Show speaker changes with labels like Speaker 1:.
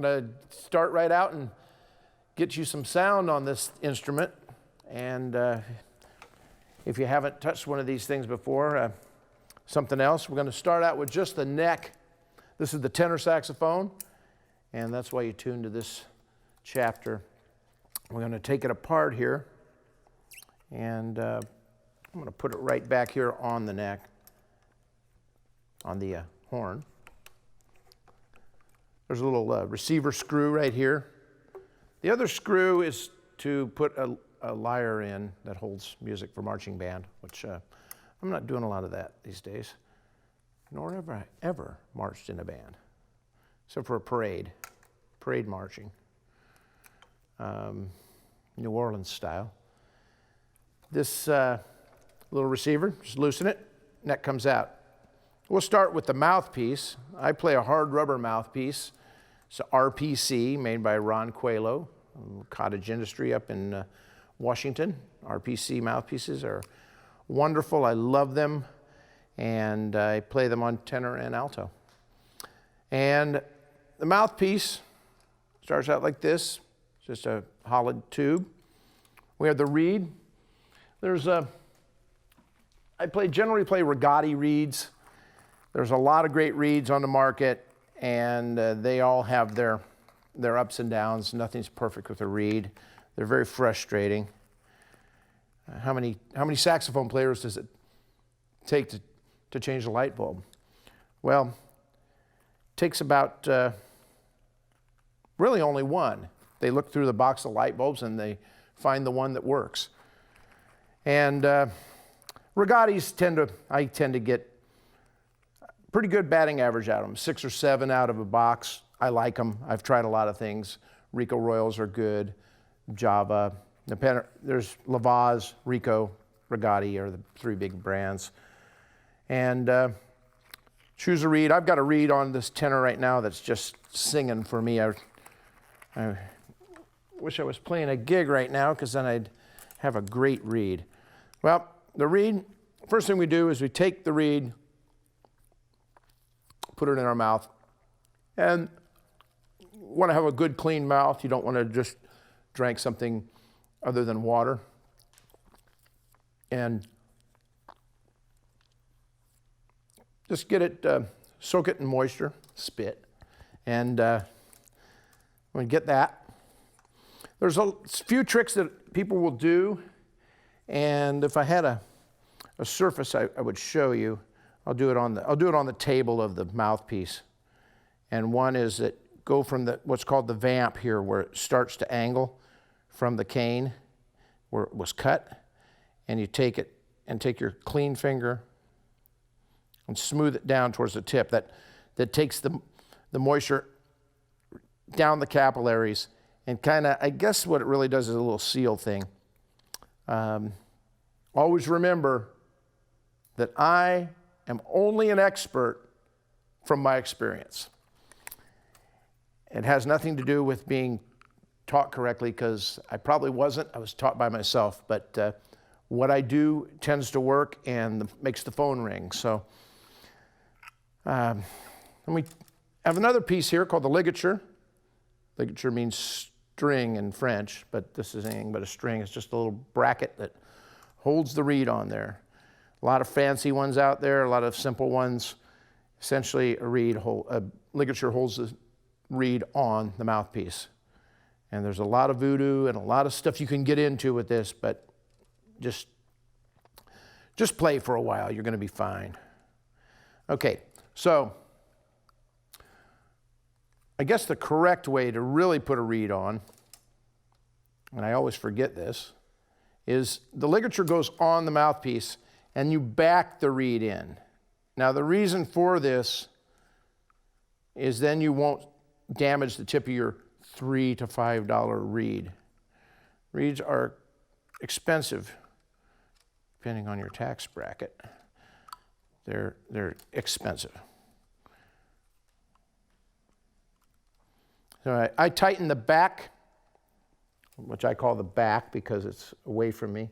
Speaker 1: Gonna start right out and get you some sound on this instrument. And if you haven't touched one of these things before, something else, we're gonna start out with just the neck. This is the tenor saxophone, and that's why you tune to this chapter. We're gonna take it apart here, and I'm gonna put it right back here on the neck, on the horn. There's a little receiver screw right here. The other screw is to put a lyre in that holds music for marching band, which I'm not doing a lot of that these days, nor have I ever marched in a band, except for a parade marching, New Orleans style. This little receiver, just loosen it, neck comes out. We'll start with the mouthpiece. I play a hard rubber mouthpiece. It's an RPC made by Ron Coelho, cottage industry up in Washington. RPC mouthpieces are wonderful. I love them, and I play them on tenor and alto. And the mouthpiece starts out like this, just a hollowed tube. We have the reed. I generally play Rigatti reeds. There's a lot of great reeds on the market, and they all have their ups and downs. Nothing's perfect with a reed. They're very frustrating. How many saxophone players does it take to change a light bulb? Well, it takes about really only one. They look through the box of light bulbs and they find the one that works. And Rigattis I tend to get pretty good batting average out of them, 6 or 7 out of a box. I like them. I've tried a lot of things. Rico Royals are good. Java. There's Lavaz, Rico, Rigatti are the 3 big brands. And choose a reed. I've got a reed on this tenor right now that's just singing for me. I wish I was playing a gig right now, because then I'd have a great reed. Well, the reed, first thing we do is we take the reed, put it in our mouth, and you want to have a good clean mouth. You don't want to just drink something other than water. And just get it, soak it in moisture, spit, and when you get that, there's a few tricks that people will do, and if I had a surface I would show you. I'll do it on the table of the mouthpiece. And one is that go from what's called the vamp here, where it starts to angle from the cane where it was cut, and you take it and take your clean finger and smooth it down towards the tip. That takes the moisture down the capillaries, and kind of, I guess what it really does is a little seal thing. Always remember that I am only an expert from my experience. It has nothing to do with being taught correctly, because I probably wasn't. I was taught by myself, but what I do tends to work and makes the phone ring. So we have another piece here called the ligature. Ligature means string in French, but this is anything but a string. It's just a little bracket that holds the reed on there. A lot of fancy ones out there, a lot of simple ones. Essentially, a ligature holds the reed on the mouthpiece. And there's a lot of voodoo and a lot of stuff you can get into with this, but just play for a while. You're going to be fine. Okay, so I guess the correct way to really put a reed on, and I always forget this, is the ligature goes on the mouthpiece, and you back the reed in. Now, the reason for this is then you won't damage the tip of your $3 to $5 reed. Reeds are expensive, depending on your tax bracket. They're expensive. So I tighten the back, which I call the back because it's away from me.